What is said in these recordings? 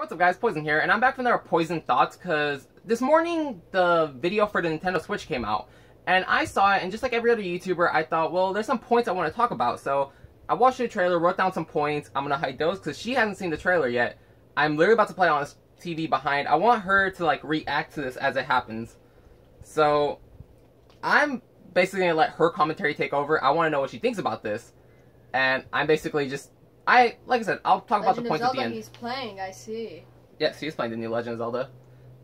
What's up guys, Poison here, and I'm back from our Poison Thoughts, because this morning the video for the Nintendo Switch came out, and I saw it, and just like every other YouTuber, I thought, well, there's some points I want to talk about, so I watched the trailer, wrote down some points. I'm going to hide those, because she hasn't seen the trailer yet. I'm literally about to play on this TV behind. I want her to, like, react to this as it happens. So, I'm basically going to let her commentary take over. I want to know what she thinks about this, and I'm basically just... like I said, I'll talk about the points at the end. He's playing, I see. Yes, he's playing the new Legend of Zelda.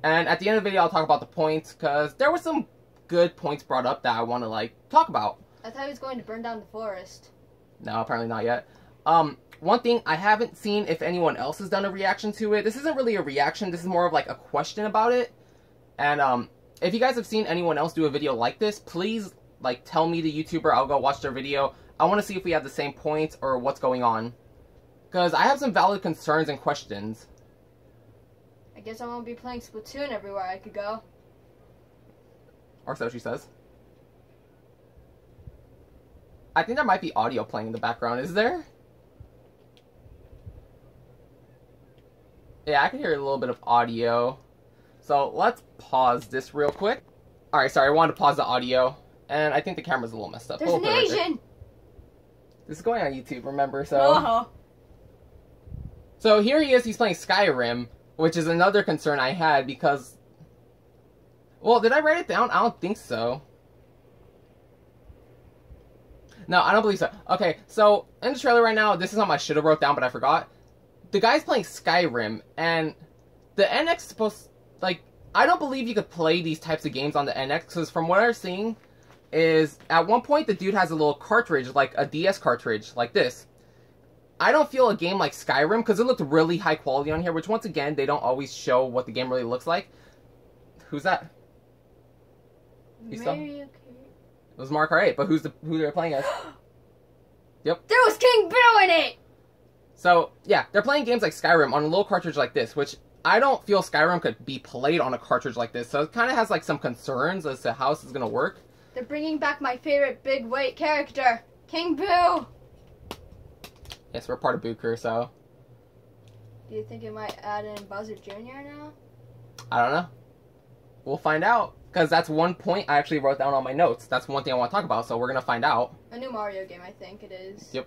And at the end of the video, I'll talk about the points, because there were some good points brought up that I want to, like, talk about. I thought he was going to burn down the forest. No, apparently not yet. One thing, I haven't seen if anyone else has done a reaction to it. This isn't really a reaction, this is more of, like, a question about it. And, if you guys have seen anyone else do a video like this, please, like, tell me the YouTuber, I'll go watch their video. I want to see if we have the same points or what's going on. Because I have some valid concerns and questions. I guess I won't be playing Splatoon everywhere I could go. Or so she says. I think there might be audio playing in the background. Is there? Yeah, I can hear a little bit of audio. So let's pause this real quick. Alright, sorry, I wanted to pause the audio. And I think the camera's a little messed up. There's an Asian! This is going on YouTube, remember, so... Uh-huh. So here he is, he's playing Skyrim, which is another concern I had because... Well, did I write it down? I don't think so. No, I don't believe so. Okay, so in the trailer right now, this is something I should have wrote down, but I forgot. The guy's playing Skyrim, and the NX is supposed... Like, I don't believe you could play these types of games on the NX, because from what I'm seeing, is at one point the dude has a little cartridge, like a DS cartridge, like this. I don't feel a game like Skyrim, because it looked really high quality on here, which once again, they don't always show what the game really looks like. Who's that? Mario Kart. It was Mark R8, but who they're playing as? Yep. There was King Boo in it! So, yeah, they're playing games like Skyrim on a little cartridge like this, which I don't feel Skyrim could be played on a cartridge like this, so it kind of has like some concerns as to how this is going to work. They're bringing back my favorite big weight character, King Boo! Yes, we're part of Booker, so... Do you think it might add in Bowser Jr. now? I don't know. We'll find out. Because that's one point I actually wrote down on my notes. That's one thing I want to talk about, so we're going to find out. A new Mario game, I think it is. Yep.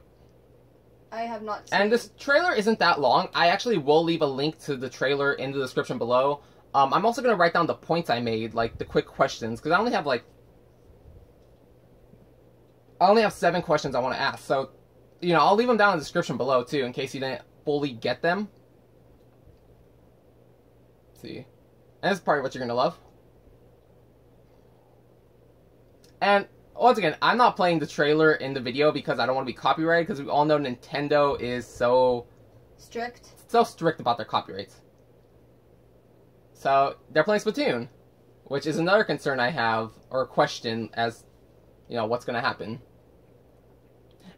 I have not seen... And this trailer isn't that long. I actually will leave a link to the trailer in the description below. I'm also going to write down the points I made, like the quick questions, because I only have 7 questions I want to ask, so... You know, I'll leave them down in the description below, too, in case you didn't fully get them. Let's see. And this is probably what you're going to love. And, once again, I'm not playing the trailer in the video because I don't want to be copyrighted, because we all know Nintendo is so... strict about their copyrights. So, they're playing Splatoon, which is another concern I have, or question, as, you know, what's going to happen.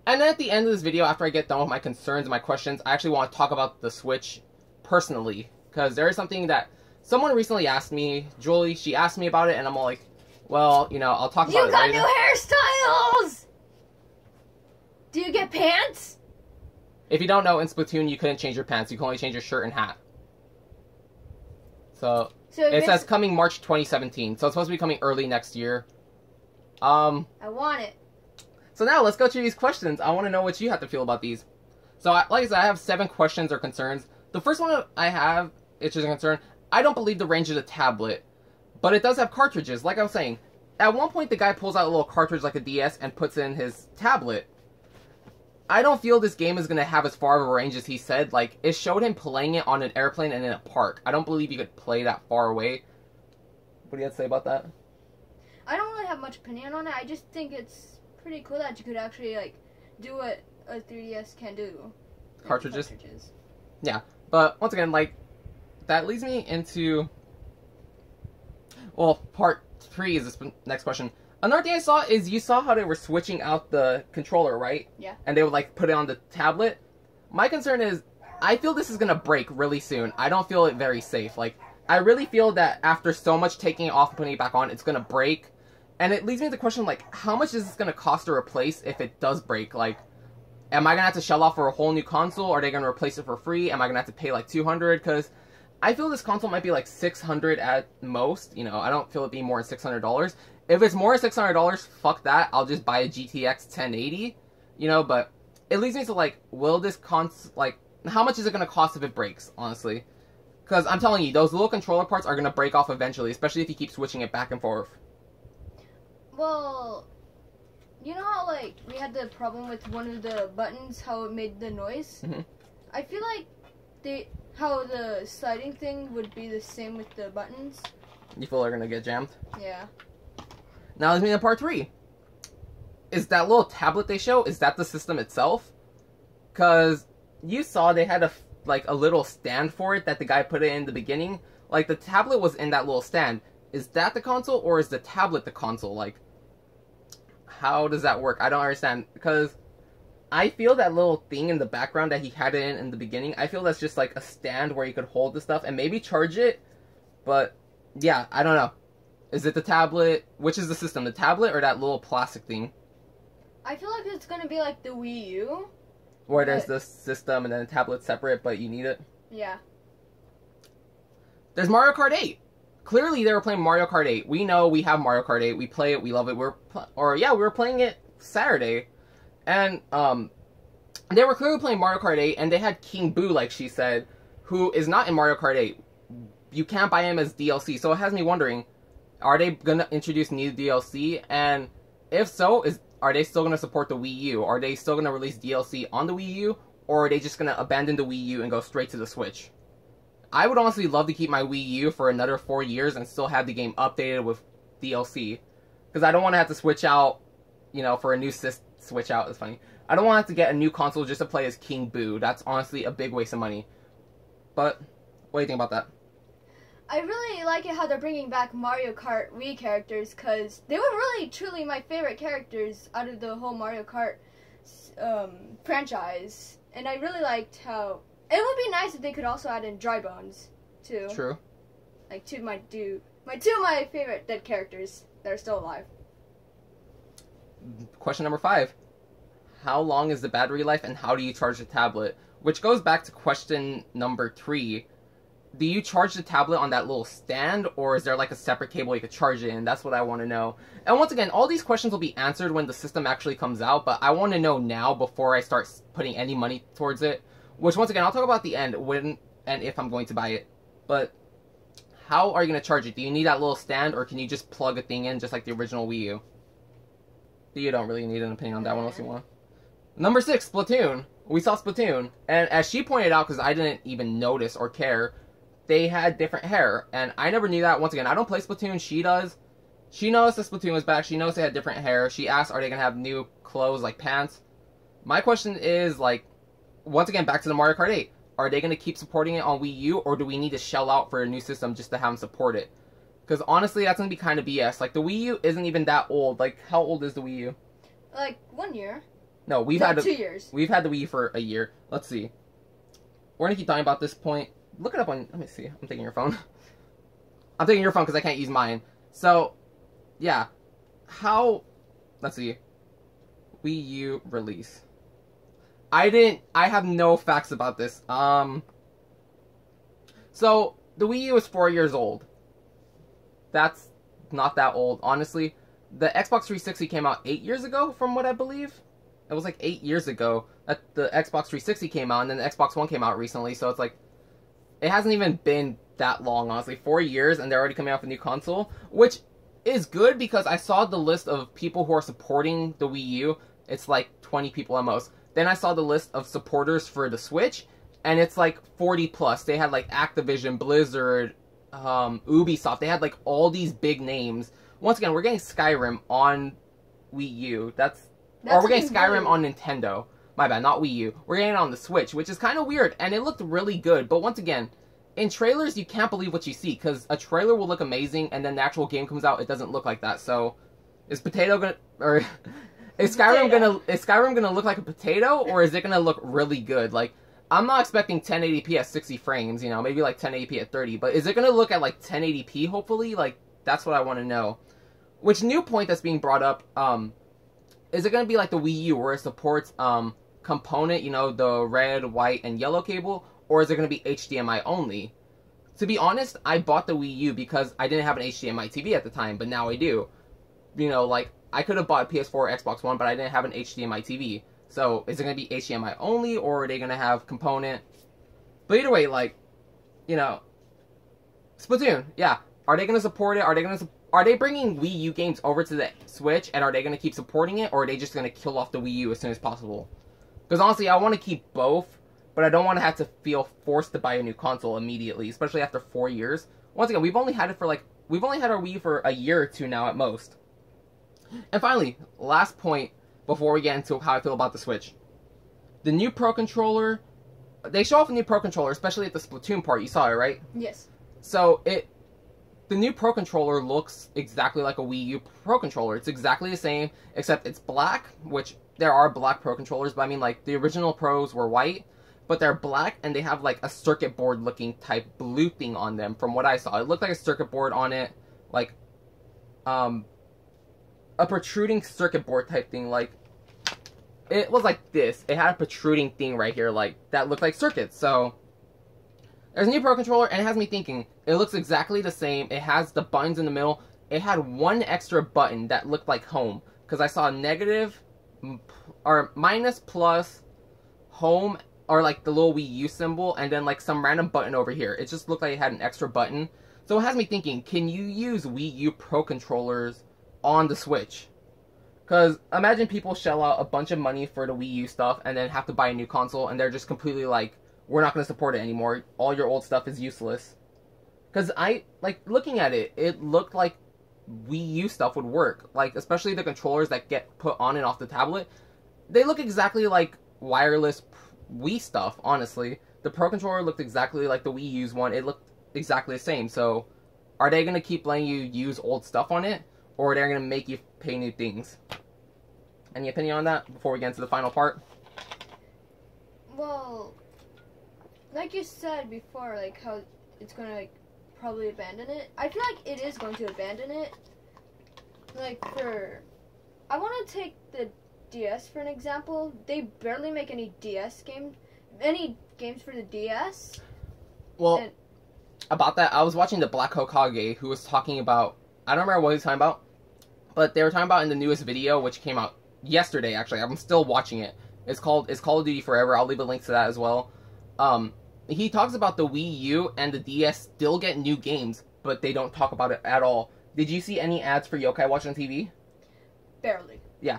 And then at the end of this video, after I get done with my concerns and my questions, I actually want to talk about the Switch personally. Because there is something that someone recently asked me, Julie, she asked me about it, and I'm all like, well, you know, I'll talk about it later. You got new hairstyles! Do you get pants? If you don't know, in Splatoon, you couldn't change your pants. You can only change your shirt and hat. So it says coming March 2017. So it's supposed to be coming early next year. I want it. So now, let's go through these questions. I want to know what you have to feel about these. So, like I said, I have 7 questions or concerns. The first one I have, it's just a concern. I don't believe the range of the tablet. But it does have cartridges, like I was saying. At one point, the guy pulls out a little cartridge like a DS and puts it in his tablet. I don't feel this game is going to have as far of a range as he said. Like, it showed him playing it on an airplane and in a park. I don't believe you could play that far away. What do you have to say about that? I don't really have much opinion on it. I just think it's pretty cool that you could actually, like, do what a 3DS can do. Cartridges? Yeah, but once again, like, that leads me into... Well, part 3 is this next question. Another thing I saw is you saw how they were switching out the controller, right? Yeah. And they would, like, put it on the tablet. My concern is, I feel this is going to break really soon. I don't feel it very safe. Like, I really feel that after so much taking it off and putting it back on, it's going to break. And it leads me to the question, like, how much is this going to cost to replace if it does break? Like, am I going to have to shell out for a whole new console? Are they going to replace it for free? Am I going to have to pay, like, $200? Because I feel this console might be like $600 at most. You know, I don't feel it being more than $600. If it's more than $600, fuck that. I'll just buy a GTX 1080. You know, but it leads me to like, will this like, how much is it going to cost if it breaks, honestly? Because I'm telling you, those little controller parts are going to break off eventually, especially if you keep switching it back and forth. Well, you know how, like, we had the problem with one of the buttons, how it made the noise? Mm-hmm. I feel like how the sliding thing would be the same with the buttons. You feel they're going to get jammed? Yeah. Now let's move to part 3. Is that little tablet they show, is that the system itself? Because you saw they had a little stand for it that the guy put it in the beginning. Like, the tablet was in that little stand. Is that the console, or is the tablet the console? Like, how does that work? I don't understand. Because I feel that little thing in the background that he had it in the beginning, I feel that's just like a stand where you could hold the stuff and maybe charge it. But, yeah, I don't know. Is it the tablet? Which is the system? The tablet or that little plastic thing? I feel like it's gonna be like the Wii U. Where there's the system and then the tablet separate, but you need it? Yeah. There's Mario Kart 8. Clearly, they were playing Mario Kart 8. We know we have Mario Kart 8. We play it. We love it. we were playing it Saturday. And, they were clearly playing Mario Kart 8, and they had King Boo, like she said, who is not in Mario Kart 8. You can't buy him as DLC. So it has me wondering, are they gonna introduce new DLC? And if so, are they still gonna support the Wii U? Are they still gonna release DLC on the Wii U? Or are they just gonna abandon the Wii U and go straight to the Switch? I would honestly love to keep my Wii U for another 4 years and still have the game updated with DLC. Because I don't want to have to switch out, you know, for a new switch out is funny. I don't want to have to get a new console just to play as King Boo. That's honestly a big waste of money. But, what do you think about that? I really like it how they're bringing back Mario Kart Wii characters, because they were really, truly my favorite characters out of the whole Mario Kart franchise. And I really liked how... It would be nice if they could also add in Dry Bones, too. True. Like, two of my favorite dead characters that are still alive. Question number 5. How long is the battery life and how do you charge the tablet? Which goes back to question number 3. Do you charge the tablet on that little stand, or is there like a separate cable you could charge it in? That's what I want to know. And once again, all these questions will be answered when the system actually comes out, but I want to know now before I start putting any money towards it. Which, once again, I'll talk about at the end, when and if I'm going to buy it. But, how are you going to charge it? Do you need that little stand, or can you just plug a thing in, just like the original Wii U? You don't really need an opinion on that one unless you want. Number 6, Splatoon. We saw Splatoon, and as she pointed out, because I didn't even notice or care, they had different hair, and I never knew that. Once again, I don't play Splatoon, she does. She knows the Splatoon was back, she knows they had different hair. She asked, are they going to have new clothes, like pants? My question is, like, once again, back to the Mario Kart 8. Are they going to keep supporting it on Wii U, or do we need to shell out for a new system just to have them support it? Because honestly, that's going to be kind of BS. Like, the Wii U isn't even that old. Like, how old is the Wii U? Like, 1 year. No, we've had 2 years. We've had the Wii for a year. Let's see. We're going to keep talking about this point. Look it up on... Let me see. I'm taking your phone. I'm taking your phone because I can't use mine. So, yeah. How... Let's see. Wii U release. I have no facts about this. So, the Wii U is 4 years old. That's not that old, honestly. The Xbox 360 came out 8 years ago, from what I believe. It was like 8 years ago that the Xbox 360 came out, and then the Xbox One came out recently, so it's like... It hasn't even been that long, honestly. 4 years, and they're already coming out with a new console, which is good because I saw the list of people who are supporting the Wii U. It's like 20 people at most. Then I saw the list of supporters for the Switch, and it's like 40 plus. They had like Activision, Blizzard, Ubisoft. They had like all these big names. Once again, we're getting Skyrim on Wii U. Or we're getting Skyrim on Nintendo. My bad, not Wii U. We're getting it on the Switch, which is kind of weird, and it looked really good. But once again, in trailers, you can't believe what you see, because a trailer will look amazing, and then the actual game comes out, it doesn't look like that. So, is Skyrim gonna look like a potato, or is it gonna look really good? Like, I'm not expecting 1080p at 60 frames, you know, maybe like 1080p at 30, but is it gonna look at like 1080p, hopefully? Like, that's what I want to know. Which new point that's being brought up, is it gonna be like the Wii U, where it supports, component, you know, the red, white, and yellow cable, or is it going to be HDMI only? To be honest, I bought the Wii U because I didn't have an HDMI TV at the time, but now I do. You know, like, I could have bought a PS4 or Xbox One, but I didn't have an HDMI TV. So, is it going to be HDMI only, or are they going to have component? But either way, like, you know, Splatoon, yeah. Are they going to support it? Are they bringing Wii U games over to the Switch, and are they going to keep supporting it, or are they just going to kill off the Wii U as soon as possible? Because honestly, I want to keep both, but I don't want to have to feel forced to buy a new console immediately, especially after 4 years. Once again, we've only had our Wii for a year or two now at most. And finally, last point before we get into how I feel about the Switch. The new Pro Controller, they show off a new Pro Controller, especially at the Splatoon part. You saw it, right? Yes. So, the new Pro Controller looks exactly like a Wii U Pro Controller. It's exactly the same, except it's black, which there are black Pro Controllers, but I mean, like, the original Pros were white, but they're black, and they have, like, a circuit board looking type blue thing on them, from what I saw. It looked like a circuit board on it, like, a protruding circuit board type thing, like, it was like this. It had a protruding thing right here, like, that looked like circuits, so there's a new Pro Controller, and it has me thinking, it looks exactly the same. It has the buttons in the middle. It had one extra button that looked like home, because I saw negative, or minus, plus, home, or like the little Wii U symbol, and then like some random button over here. It just looked like it had an extra button. So it has me thinking, can you use Wii U Pro Controllers on the Switch? Because imagine people shell out a bunch of money for the Wii U stuff, and then have to buy a new console, and they're just completely like, we're not going to support it anymore. All your old stuff is useless. Because looking at it, it looked like Wii U stuff would work. Like, especially the controllers that get put on and off the tablet. They look exactly like wireless Wii stuff, honestly. The Pro Controller looked exactly like the Wii U's one. It looked exactly the same. So, are they going to keep letting you use old stuff on it? Or are they going to make you pay new things? Any opinion on that before we get into the final part? Well, like you said before, like how it's going to like probably abandon it. I feel like it is going to abandon it. Like I want to take the DS for an example. They barely make any games for the DS. Well, about that, I was watching the Black Hokage, who was talking about, I don't remember what he was talking about, but they were talking about in the newest video, which came out yesterday, actually. I'm still watching it. It's called Call of Duty Forever. I'll leave a link to that as well. He talks about the Wii U and the DS still get new games, but they don't talk about it at all. Did you see any ads for Yokai Watch on TV? Barely. Yeah,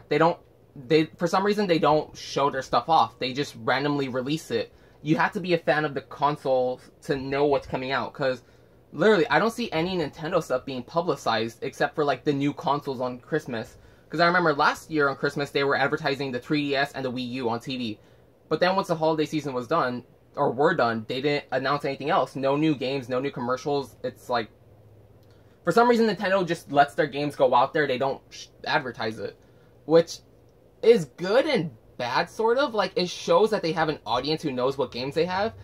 for some reason, they don't show their stuff off. They just randomly release it. You have to be a fan of the console to know what's coming out, because literally, I don't see any Nintendo stuff being publicized except for, like, the new consoles on Christmas. Because I remember last year on Christmas, they were advertising the 3DS and the Wii U on TV. But then once the holiday season was done, or were done, they didn't announce anything else. No new games, no new commercials. It's like, for some reason, Nintendo just lets their games go out there. They don't advertise it. Which is good and bad, sort of. Like, it shows that they have an audience who knows what games they have.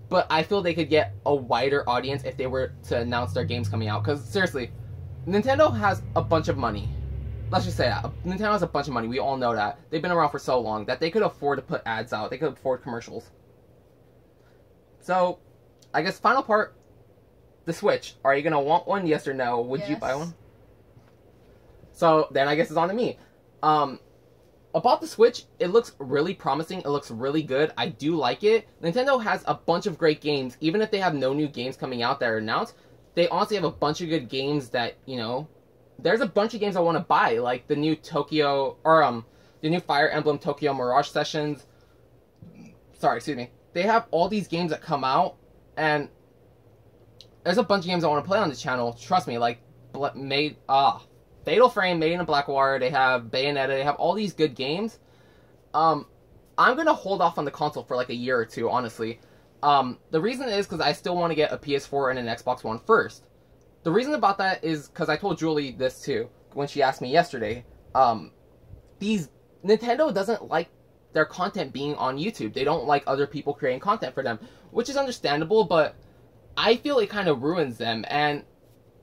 But I feel they could get a wider audience if they were to announce their games coming out. Because, seriously, Nintendo has a bunch of money. Let's just say that. Nintendo has a bunch of money. We all know that. They've been around for so long that they could afford to put ads out. They could afford commercials. So, I guess final part, the Switch. Are you going to want one? Yes or no? Would you buy one? So, then I guess it's on to me. About the Switch, it looks really promising. It looks really good. I do like it. Nintendo has a bunch of great games. Even if they have no new games coming out that are announced, they honestly have a bunch of good games that, you know, there's a bunch of games I want to buy. Like the new the new Fire Emblem Tokyo Mirage Sessions. Sorry, excuse me. They have all these games that come out, and there's a bunch of games I want to play on the channel. Trust me, like, Fatal Frame, Made in Blackwire, they have Bayonetta, they have all these good games. I'm gonna hold off on the console for like a year or two, honestly. The reason is because I still want to get a PS4 and an Xbox One first. The reason about that is because I told Julie this too, when she asked me yesterday. Nintendo doesn't like their content being on YouTube. They don't like other people creating content for them, which is understandable, but I feel it kind of ruins them, and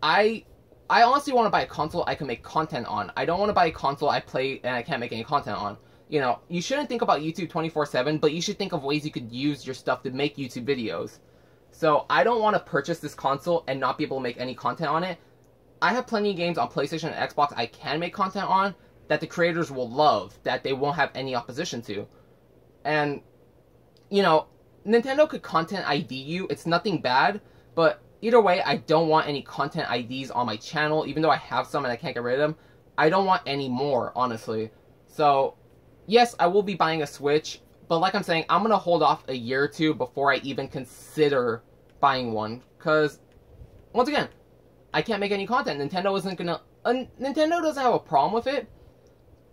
I honestly want to buy a console I can make content on. I don't want to buy a console I play and I can't make any content on. You know, you shouldn't think about YouTube 24/7, but you should think of ways you could use your stuff to make YouTube videos. So I don't want to purchase this console and not be able to make any content on it. I have plenty of games on PlayStation and Xbox I can make content on that the creators will love, that they won't have any opposition to. And, you know, Nintendo could content ID you. It's nothing bad, but either way, I don't want any content IDs on my channel, even though I have some and I can't get rid of them. I don't want any more, honestly. So, yes, I will be buying a Switch, but like I'm saying, I'm going to hold off a year or two before I even consider buying one. Because, once again, I can't make any content. Nintendo isn't going to... Nintendo doesn't have a problem with it,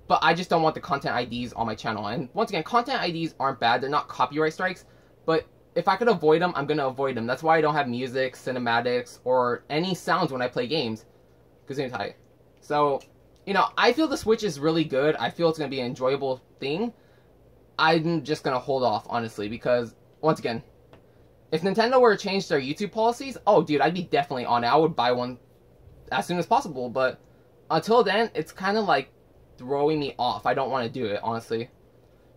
but I just don't want the content IDs on my channel. And once again, content IDs aren't bad. They're not copyright strikes, but if I could avoid them, I'm going to avoid them. That's why I don't have music, cinematics, or any sounds when I play games. Gesundheit. So, you know, I feel the Switch is really good. I feel it's going to be an enjoyable thing. I'm just going to hold off, honestly, because, once again, if Nintendo were to change their YouTube policies, oh, dude, I'd be definitely on it. I would buy one as soon as possible, but until then, it's kind of like throwing me off. I don't want to do it, honestly.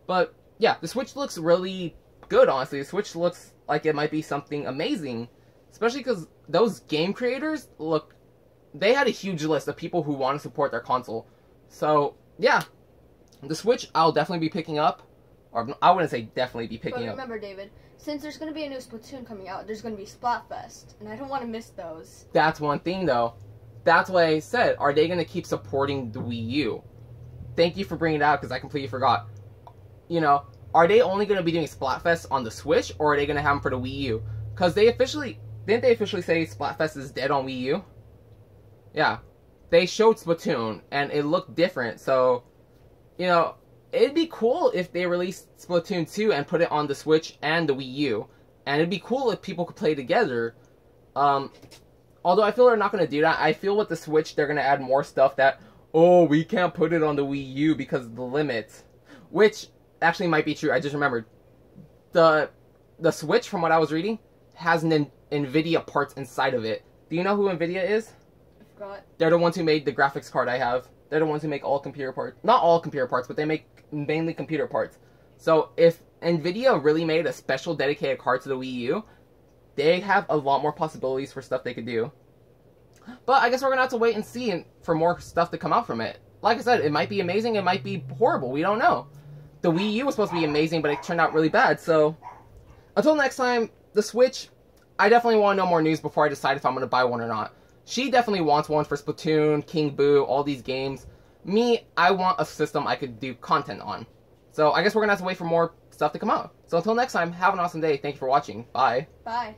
But, yeah, the Switch looks really good, honestly. The Switch looks like it might be something amazing, especially because those game creators, look, they had a huge list of people who want to support their console. So, yeah, the Switch I'll definitely be picking up. Or, I wouldn't say definitely be picking up. But remember, David, since there's going to be a new Splatoon coming out, there's going to be Splatfest, and I don't want to miss those. That's one thing, though. That's what I said. Are they going to keep supporting the Wii U? Thank you for bringing it out, because I completely forgot. You know, are they only going to be doing Splatfest on the Switch, or are they going to have them for the Wii U? Because they officially... Didn't they officially say Splatfest is dead on Wii U? Yeah. They showed Splatoon, and it looked different, so... You know, it'd be cool if they released Splatoon 2 and put it on the Switch and the Wii U. And it'd be cool if people could play together. Although I feel they're not going to do that. I feel with the Switch, they're going to add more stuff that... Oh, we can't put it on the Wii U because of the limits. Which actually might be true. I just remembered. The Switch, from what I was reading, has an NVIDIA parts inside of it. Do you know who NVIDIA is? I forgot. They're the ones who made the graphics card I have. They're the ones who make all computer parts. Not all computer parts, but they make mainly computer parts. So if NVIDIA really made a special dedicated card to the Wii U, they have a lot more possibilities for stuff they could do. But I guess we're going to have to wait and see for more stuff to come out from it. Like I said, it might be amazing, it might be horrible, we don't know. The Wii U was supposed to be amazing, but it turned out really bad, so... Until next time, the Switch, I definitely want to know more news before I decide if I'm going to buy one or not. She definitely wants one for Splatoon, King Boo, all these games. Me, I want a system I could do content on. So I guess we're going to have to wait for more stuff to come out. So until next time, have an awesome day. Thank you for watching. Bye. Bye.